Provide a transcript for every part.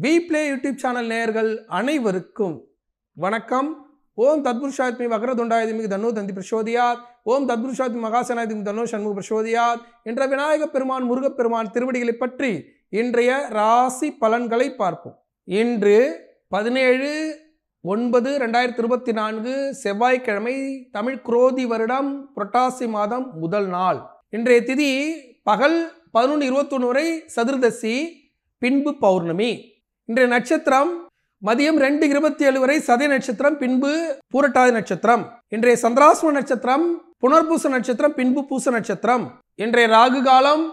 We play YouTube channel நேயர்கள் அனைவருக்கும் வணக்கம். ஓம் தத்புருஷாத்மி வக்ரதுண்டாயுதமி தன்னோ தந்தி பிரசோதியாத். ஓம் தத்புருஷாத்மி மகாசனாயுதமி தன்னோ சண்முக பிரசோதியாத் என்ற விநாயகப் பெருமான் முருகப்பெருமான் திருவடிகளை பற்றி இன்றைய ராசி பலன்களை பார்ப்போம். இன்று 17/9/2024 செவ்வாய்க்கிழமை, தமிழ் குரோதி வருடம் புரட்டாசி மாதம் முதல் நாள். இன்றைய திதி பகல் 11:21 வரை சதுர்தசி, பின்பு பௌர்ணமி. இன்றைய நட்சத்திரம் மதியம் 2:27 வரை சதய நட்சத்திரம், பின்பு பூரட்டாதி நட்சத்திரம். இன்றைய சந்திராஷ்டம நட்சத்திரம் புனர்பூச நட்சத்திரம், பின்பு பூச நட்சத்திரம். இன்றைய ராகு காலம்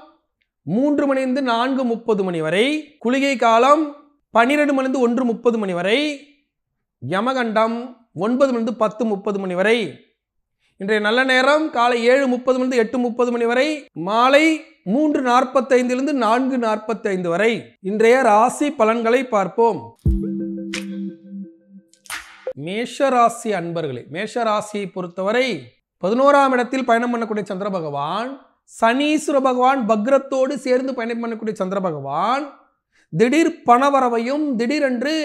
3 மணிலிருந்து 4:30 மணி வரை, குளிகை காலம் 12 மணிலிருந்து 1:30 மணி வரை, யமகண்டம் 9 மணிலிருந்து 10:30 மணி வரை. இன்றைய நல்ல நேரம் காலை 7:30 மணிலிருந்து 8:30 மணி வரை, மாலை 3:45 4:45 வரை. இன்றைய ராசி பலன்களை பார்ப்போம். மேஷராசி அன்பர்களே, மேஷராசியை பொறுத்தவரை 11ஆம் இடத்தில் பயணம் பண்ணக்கூடிய சந்திர பகவான், சனீஸ்வர பகவான் வக்ரத்தோடு சேர்ந்து பயணம் பண்ணக்கூடிய சந்திர பகவான் திடீர் பணவரவையும் திடீரென்று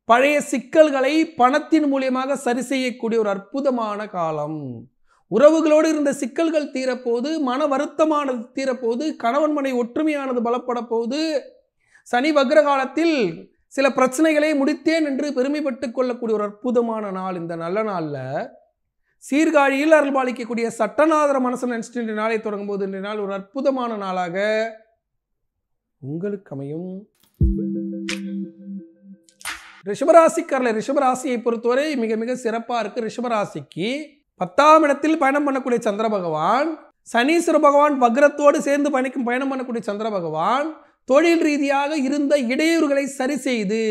பழைய சிக்கல்களை பணத்தின் மூலியமாக சரி செய்யக்கூடிய ஒரு அற்புதமான காலம். உறவுகளோடு இருந்த சிக்கல்கள் தீரப்போது, மன வருத்தமானது தீரப்போது, கணவன் மனை ஒற்றுமையானது பலப்பட போது, சனி வக்ர காலத்தில் சில பிரச்சனைகளை முடித்தேன் என்று பெருமைப்பட்டுக் கொள்ளக்கூடிய ஒரு அற்புதமான நாள். இந்த நல்ல நாளில் சீர்காழியில் அருள்பாலிக்கக்கூடிய சட்டநாதர மனசு நினைச்சிட்டு இன்றைய நாளை தொடங்கும் போது இன்றைய நாள் ஒரு அற்புதமான நாளாக உங்களுக்கு அமையும். ரிஷபராசிக்காரர்கள், ரிஷபராசியை பொறுத்தவரை மிக மிக சிறப்பாக இருக்கு. ரிஷபராசிக்கு 10ஆம் இடத்தில் பயணம் பண்ணக்கூடிய சந்திர பகவான், சனீஸ்வர பகவான் வக்ரத்தோடு சேர்ந்து பயணம் பண்ணக்கூடிய சந்திர பகவான் தொழில் ரீதியாக இருந்த இடையூறுகளை சரி செய்து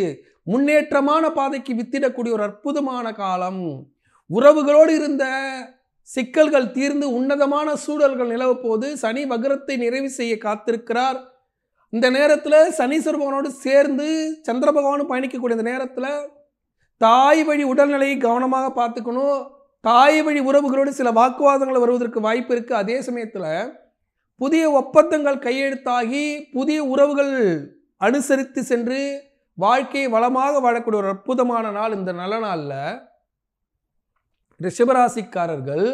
முன்னேற்றமான பாதைக்கு வித்திடக்கூடிய ஒரு அற்புதமான காலம். உறவுகளோடு இருந்த சிக்கல்கள் தீர்ந்து உன்னதமான சூழல்கள் நிலவ போது சனி வக்ரத்தை நிறைவு செய்ய காத்திருக்கிறார். இந்த நேரத்தில் சனீஸ்வர பகவானோடு சேர்ந்து சந்திர பகவானும் பயணிக்கக்கூடிய இந்த நேரத்தில் தாய் வழி உடல்நிலையை கவனமாக பார்த்துக்கணும். தாய் வழி உறவுகளோடு சில வாக்குவாதங்கள் வருவதற்கு வாய்ப்பு இருக்குது. அதே சமயத்தில் புதிய ஒப்பந்தங்கள் கையெழுத்தாகி புதிய உறவுகள் அனுசரித்து சென்று வாழ்க்கையை வளமாக வாழக்கூடிய ஒரு அற்புதமான நாள். இந்த நல்ல நாளில் ரிஷபராசிக்காரர்கள்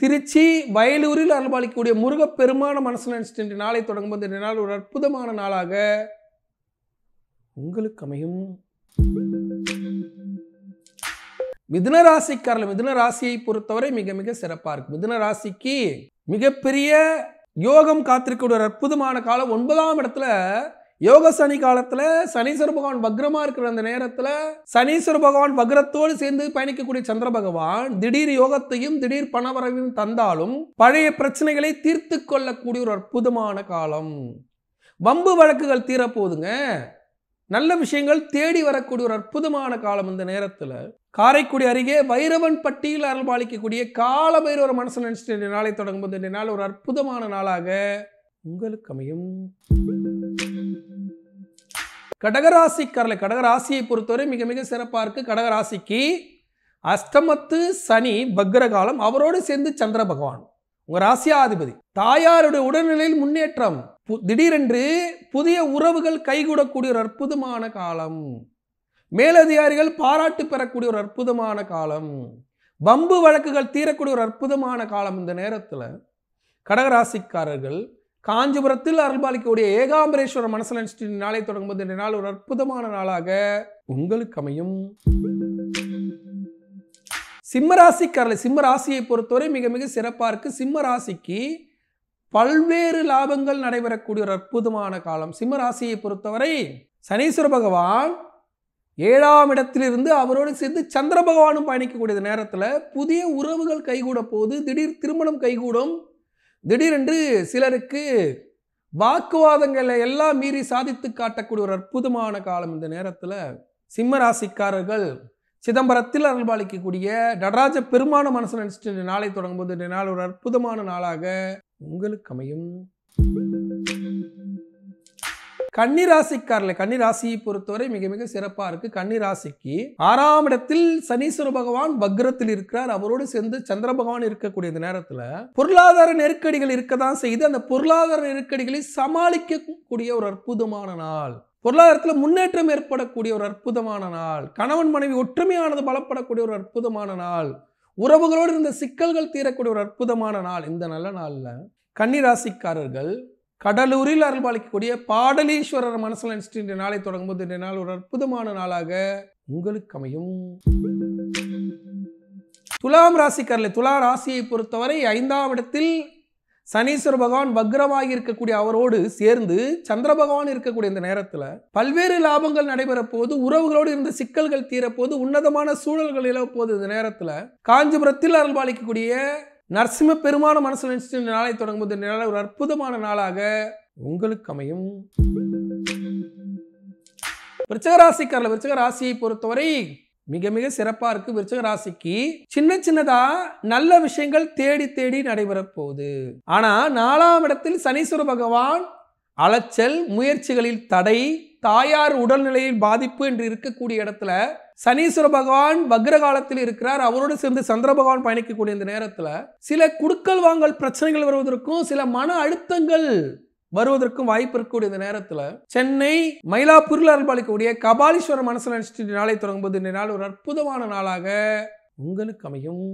திருச்சி வயலூரில் அருள்பாலிக்கக்கூடிய முருகப்பெருமான மனசு நினைச்சிட்டு இன்றைய நாளை தொடங்கும்போது இன்றைய நாள் ஒரு அற்புதமான நாளாக உங்களுக்கு அமையும். மிதுன ராசிக்காரர்கள், மிதுன ராசியை பொறுத்தவரை மிக மிக சிறப்பாக இருக்கு. மிதுன ராசிக்கு மிகப்பெரிய யோகம் காத்திருக்கக்கூடிய ஒரு அற்புதமான காலம். 9ஆம் இடத்துல யோக சனி காலத்துல சனீஸ்வர பகவான் வக்ரமா இருக்கிற அந்த நேரத்துல சனீஸ்வர பகவான் வக்ரத்தோடு சேர்ந்து பயணிக்கக்கூடிய சந்திர பகவான் திடீர் யோகத்தையும் திடீர் பணவரவையும் தந்தாலும் பழைய பிரச்சனைகளை தீர்த்து கொள்ளக்கூடிய ஒரு அற்புதமான காலம். வம்பு வழக்குகள் தீரப்போதுங்க. நல்ல விஷயங்கள் தேடி வரக்கூடிய ஒரு அற்புதமான காலம். இந்த நேரத்துல காரைக்குடி அருகே வைரவன் பட்டியில் அருள்பாலிக்கக்கூடிய கால பைரவர மனசு நினைச்சிட்டு நாளை தொடங்கும்போது இன்றைய நாள் ஒரு அற்புதமான நாளாக உங்களுக்கு அமையும். கடகராசிக்காரர்கள், கடகராசியை பொறுத்தவரை மிக மிக சிறப்பாக இருக்கு. கடகராசிக்கு அஷ்டமத்து சனி வக்ர காலம், அவரோடு சேர்ந்து சந்திர பகவான் உங்க ராசியாதிபதி. தாயாருடைய உடல்நிலையில் முன்னேற்றம், திடீரென்று புதிய உறவுகள் கைகூடக்கூடிய ஒரு அற்புதமான காலம். மேலதிகாரிகள் பாராட்டு பெறக்கூடிய ஒரு அற்புதமான காலம். வம்பு வழக்குகள் தீரக்கூடிய ஒரு அற்புதமான காலம். இந்த நேரத்தில் கடகராசிக்காரர்கள் காஞ்சிபுரத்தில் அருள்பாலிக்கக்கூடிய ஏகாம்பரேஸ்வரர் மனசு நினைச்சிட்டு நாளை தொடங்கும்போது இந்த நாள் ஒரு அற்புதமான நாளாக உங்களுக்கு அமையும். சிம்மராசிக்காரர்கள், சிம்மராசியை பொறுத்தவரை மிக மிக சிறப்பாக இருக்கு. சிம்மராசிக்கு பல்வேறு லாபங்கள் நடைபெறக்கூடிய ஒரு அற்புதமான காலம். சிம்மராசியை பொறுத்தவரை சனீஸ்வர பகவான் 7ஆம் இடத்திலிருந்து அவரோடு சேர்ந்து சந்திர பகவானும் பயணிக்கக்கூடிய நேரத்தில் புதிய உறவுகள் கைகூட போது, திடீர் திருமணம் கைகூடும். திடீரென்று சிலருக்கு வாக்குவாதங்களை எல்லாம் மீறி சாதித்து காட்டக்கூடிய ஒரு அற்புதமான காலம். இந்த நேரத்தில் சிம்மராசிக்காரர்கள் சிதம்பரத்தில் அருள்பாலிக்கக்கூடிய நடராஜ பெருமான மனசு நினைச்சிட்டு நாளை தொடங்கும்போது இந்த நாள் ஒரு அற்புதமான நாளாக உங்களுக்கு அமையும். கன்னிராசிக்காரர்கள், கன்னிராசியை பொறுத்தவரை மிக மிக சிறப்பாக இருக்கு. கன்னிராசிக்கு 6ஆம் இடத்தில் சனீஸ்வர பகவான் வக்ரத்தில் இருக்கிறார். அவரோடு சேர்ந்து சந்திர பகவான் இருக்கக்கூடிய இந்த நேரத்தில் பொருளாதார நெருக்கடிகள் இருக்கதான் செய்து அந்த பொருளாதார நெருக்கடிகளை சமாளிக்கக்கூடிய ஒரு அற்புதமான நாள். பொருளாதாரத்தில் முன்னேற்றம் ஏற்படக்கூடிய ஒரு அற்புதமான நாள். கணவன் மனைவி ஒற்றுமையானது பலப்படக்கூடிய ஒரு அற்புதமான நாள். உறவுகளோடு இருந்த சிக்கல்கள் தீரக்கூடிய ஒரு அற்புதமான நாள். இந்த நல்ல நாளில் கன்னி ராசிக்காரர்கள் கடலூரில் அருள்பாலிக்கக்கூடிய பாடலீஸ்வரர் மனசில் நினைச்சிட்டு இன்றைய நாளை தொடங்கும்போது இன்றைய நாள் ஒரு அற்புதமான நாளாக உங்களுக்கு அமையும். துலாம் ராசிக்காரர்களே, துலா ராசியை பொறுத்தவரை 5ஆம் இடத்தில் சனீஸ்வர பகவான் வக்ரமாகி இருக்கக்கூடிய அவரோடு சேர்ந்து சந்திர பகவான் இருக்கக்கூடிய இந்த நேரத்தில் பல்வேறு லாபங்கள் நடைபெற போது, உறவுகளோடு இருந்த சிக்கல்கள் தீரப்போது, உன்னதமான சூழல்கள் இழப்போது. இந்த நேரத்தில் காஞ்சிபுரத்தில் அருள்பாலிக்கக்கூடிய நரசிம்ம பெருமான மனசில் நினைச்சிட்டு இந்த நாளை தொடங்கும்போது இந்த நாள் ஒரு அற்புதமான நாளாக உங்களுக்கு அமையும். விருச்சிக ராசிக்காரர்கள், விருச்சிக ராசியை பொறுத்தவரை மிக மிக சிறப்பா இருக்கு. விருச்சிக ராசிக்கு சின்ன சின்னதா நல்ல விஷயங்கள் தேடி தேடி நடைபெற போகுது. ஆனா 4ஆம் இடத்தில் சனீஸ்வர பகவான் அலைச்சல், முயற்சிகளில் தடை, தாயார் உடல்நிலையில் பாதிப்பு என்று இருக்கக்கூடிய இடத்துல சனீஸ்வர பகவான் வக்ர காலத்தில் இருக்கிறார். அவரோடு சேர்ந்து சந்திர பகவான் பயணிக்கக்கூடிய இந்த நேரத்துல சில குடுக்கல் வாங்கல் பிரச்சனைகள் வருவதற்கும் சில மன அழுத்தங்கள் வருவதற்கும் வாய்ப்பு இருக்கக்கூடிய இந்த நேரத்தில் சென்னை மயிலாப்பூரில் அருள்பாலிக்கக்கூடிய கபாலீஸ்வரர் மனசில் நினைச்சிட்டு நாளை தொடங்கும்போது இந்த நாள் ஒரு அற்புதமான நாளாக உங்களுக்கு அமையும்.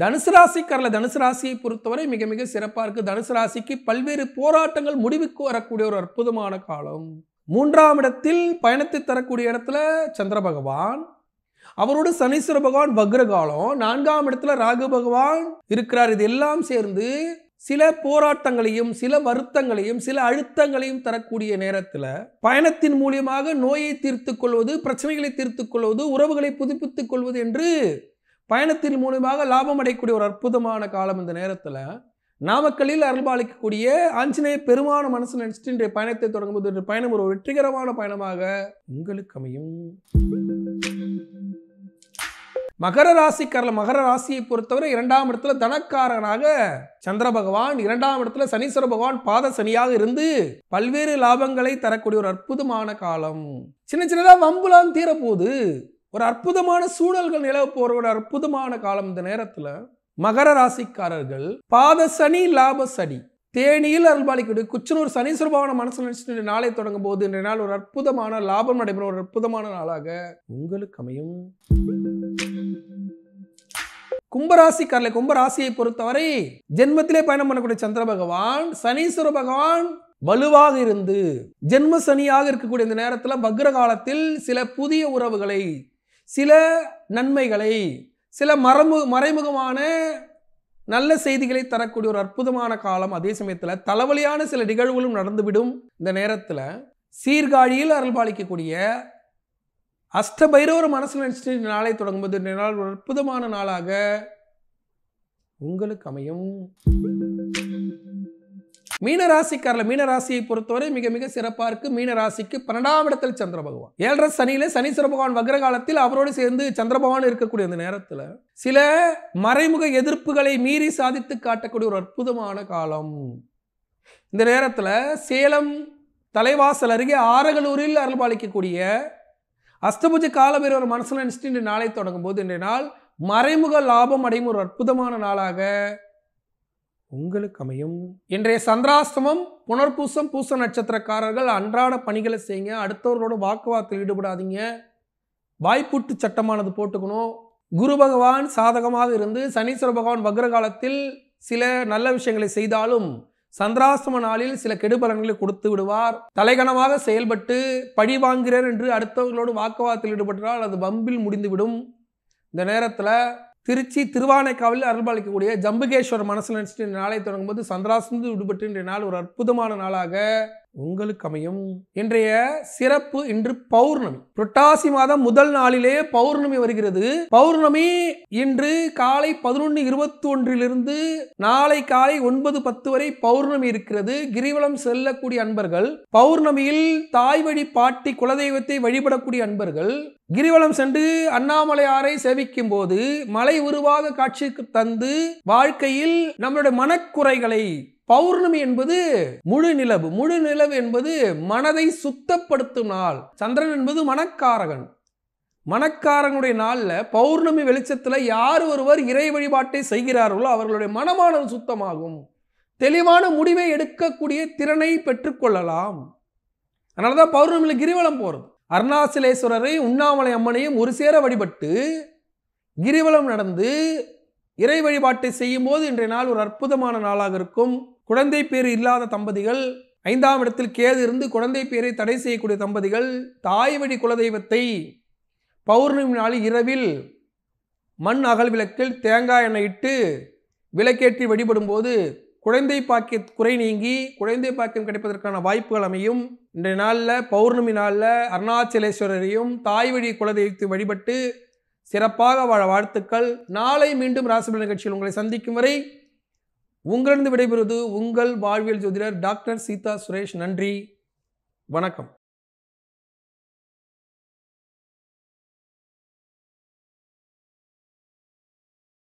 தனுசு ராசிக்காரர்கள், தனுசு ராசியை பொறுத்தவரை மிக மிக சிறப்பா இருக்கு. தனுசு ராசிக்கு பல்வேறு போராட்டங்கள் முடிவுக்கு வரக்கூடிய ஒரு அற்புதமான காலம். 3ஆம் இடத்தில் பயணத்தை தரக்கூடிய இடத்துல சந்திர பகவான், அவரோடு சனீஸ்வர பகவான் வக்ர காலம், 4ஆம் இடத்துல ராகு பகவான் இருக்கிறார். இது எல்லாம் சேர்ந்து சில போராட்டங்களையும் சில வருத்தங்களையும் சில அழுத்தங்களையும் தரக்கூடிய நேரத்தில் பயணத்தின் மூலியமாக நோயை தீர்த்துக் கொள்வது, பிரச்சனைகளை தீர்த்துக் கொள்வது, உறவுகளை புதுப்பித்துக் கொள்வது என்று பயணத்தின் மூலியமாக லாபம் அடையக்கூடிய ஒரு அற்புதமான காலம். இந்த நேரத்தில் நாமக்கல்லில் அருள்பாலிக்கக்கூடிய ஆஞ்சநேய பெருமான மனசு நினைச்சிட்டு இன்றைய பயணத்தை தொடங்கும்போது இன்றைய பயணம் ஒரு வெற்றிகரமான பயணமாக உங்களுக்கு அமையும். மகர ராசிக்காரர்கள், மகர ராசியை பொறுத்தவரை 2ஆம் இடத்துல தனக்காரனாக சந்திர பகவான், 2ஆம் இடத்துல சனீஸ்வர பகவான் பாத சனியாக இருந்து பல்வேறு லாபங்களை தரக்கூடிய ஒரு அற்புதமான காலம். சின்ன சின்னதா வம்புலாம் தீரப்போது ஒரு அற்புதமான சூழல்கள் நிலவ போற ஒரு அற்புதமான காலம். இந்த நேரத்துல மகர ராசிக்காரர்கள் பாத சனி லாப சனி தேனியில் அருள்பாலிக்கக்கூடிய குச்சனூர் சனீஸ்வர பகவான மனசில் நினைச்சிட்டு நாளை தொடங்கும் போது இன்றைய நாள் ஒரு அற்புதமான லாபம் நடைபெறும் ஒரு அற்புதமான நாளாக உங்களுக்கு அமையும். கும்பராசிக்காரர்களே, கும்பராசியை பொறுத்தவரை ஜென்மத்திலே பயணம் பண்ணக்கூடிய சந்திர பகவான் சனீஸ்வர பகவான் வலுவாக இருந்து ஜென்ம சனியாக இருக்கக்கூடிய இந்த நேரத்தில் வக்ர காலத்தில் சில புதிய உறவுகளை, சில நன்மைகளை, சில மறைமுகமான நல்ல செய்திகளை தரக்கூடிய ஒரு அற்புதமான காலம். அதே சமயத்தில் தலைவலியான சில நிகழ்வுகளும் நடந்துவிடும். இந்த நேரத்தில் சீர்காழியில் அருள்பாலிக்கக்கூடிய அஷ்டபைரவர் மனசில் நினைச்சிட்டு நாளை தொடங்கும்போது இந்த நாள் ஒரு அற்புதமான நாளாக உங்களுக்கு அமையும். மீனராசிக்காரர்கள், மீனராசியை பொறுத்தவரை மிக மிக சிறப்பா இருக்கு. மீனராசிக்கு 12ஆம் இடத்தில் சந்திர பகவான், 7.5 சனியில சனீஸ்வர பகவான் வக்ர காலத்தில் அவரோடு சேர்ந்து சந்திர பகவான் இருக்கக்கூடிய இந்த நேரத்தில் சில மறைமுக எதிர்ப்புகளை மீறி சாதித்து காட்டக்கூடிய ஒரு அற்புதமான காலம். இந்த நேரத்தில் சேலம் தலைவாசல் அருகே ஆரகலூரில் அருள்பாலிக்கக்கூடிய அஷ்டபுஜ காலபைரவர் மனசில் நினைச்சிட்டு இன்று நாளை தொடங்கும் போது இன்றைய நாள் மறைமுக லாபம் அடையும் ஒரு அற்புதமான நாளாக உங்களுக்கு அமையும். இன்றைய சந்திராஷ்டமம் புனர்பூசம் பூச நட்சத்திரக்காரர்கள் அன்றாட பணிகளை செய்யுங்க. அடுத்தவர்களோட வாக்குவாதத்தில் ஈடுபடாதீங்க. வாய்ப்பூட்டு சட்டமானது போட்டுக்கணும். குரு பகவான் சாதகமாக இருந்து சனீஸ்வர பகவான் வக்ர காலத்தில் சில நல்ல விஷயங்களை செய்தாலும் சந்திராஷ்டம நாளில் சில கெடுபலன்களை கொடுத்து விடுவார். தலைகணமாக செயல்பட்டு பழி வாங்குகிறார் என்று அடுத்தவர்களோடு வாக்குவாதத்தில் ஈடுபட்டால் அது பம்பில் முடிந்துவிடும். இந்த நேரத்தில் திருச்சி திருவானைக்காவில் அருள்பாலிக்கக்கூடிய ஜம்புகேஸ்வரர் மனசில் நினைச்சிட்டு நாளை தொடங்கும்போது சந்திராஷ்டமத்தில் விடுபட்டு இன்றைய நாள் ஒரு அற்புதமான நாளாக உங்களுக்கு அமையும். இன்றைய சிறப்பு இன்று பௌர்ணமி. புரட்டாசி மாதம் முதல் நாளிலே பௌர்ணமி வருகிறது. பௌர்ணமி இன்று காலை 11:21 நாளை காலை 9:10 வரை பௌர்ணமி இருக்கிறது. கிரிவலம் செல்லக்கூடிய அன்பர்கள், பௌர்ணமியில் தாய் வழி பாட்டி குலதெய்வத்தை வழிபடக்கூடிய அன்பர்கள் கிரிவலம் சென்று அண்ணாமலையாரை சேவிக்கும் போது மலை உருவாக காட்சிக்கு தந்து வாழ்க்கையில் நம்மளுடைய மனக்குறைகளை, பௌர்ணமி என்பது முழு நிலவு, முழு நிலவு என்பது மனதை சுத்தப்படுத்தும் நாள். சந்திரன் என்பது மனக்காரகன். மனக்காரனுடைய நாள்ல பௌர்ணமி வெளிச்சத்துல யார் ஒருவர் இறை வழிபாட்டை செய்கிறார்களோ அவர்களுடைய மனமானது சுத்தமாகும். தெளிவான முடிவை எடுக்கக்கூடிய திறனை பெற்றுக்கொள்ளலாம். அதனால தான் பௌர்ணமியில் கிரிவலம் போகிறது. அருணாச்சலேஸ்வரரை உண்ணாமலை அம்மனையும் ஒரு சேர வழிபட்டு கிரிவலம் நடந்து இறை வழிபாட்டை செய்யும் போது இன்றைய நாள் ஒரு அற்புதமான நாளாக இருக்கும். குழந்தை பேர் இல்லாத தம்பதிகள், 5ஆம் இடத்தில் கேது இருந்து குழந்தை பேரை தடை செய்யக்கூடிய தம்பதிகள், தாய் வழி குலதெய்வத்தை பௌர்ணமி நாளில் இரவில் மண் அகல் விளக்கில் தேங்காய் எண்ணெய் இட்டு விளக்கேற்றி வழிபடும் போது குழந்தை பாக்கிய குறை நீங்கி குழந்தை பாக்கியம் கிடைப்பதற்கான வாய்ப்புகள் அமையும். இன்றைய நாளில் பௌர்ணமி நாளில் அருணாச்சலேஸ்வரரையும் தாய் வழி குலதெய்வத்தை வழிபட்டு சிறப்பாக வாழ வாழ்த்துக்கள். நாளை மீண்டும் ராசிபலன் நிகழ்ச்சியில் உங்களை சந்திக்கும் வரை உங்களிடம் விடைபெறுவது உங்கள் வாழ்வியல் ஜோதிடர் டாக்டர் சீதா சுரேஷ். நன்றி, வணக்கம்.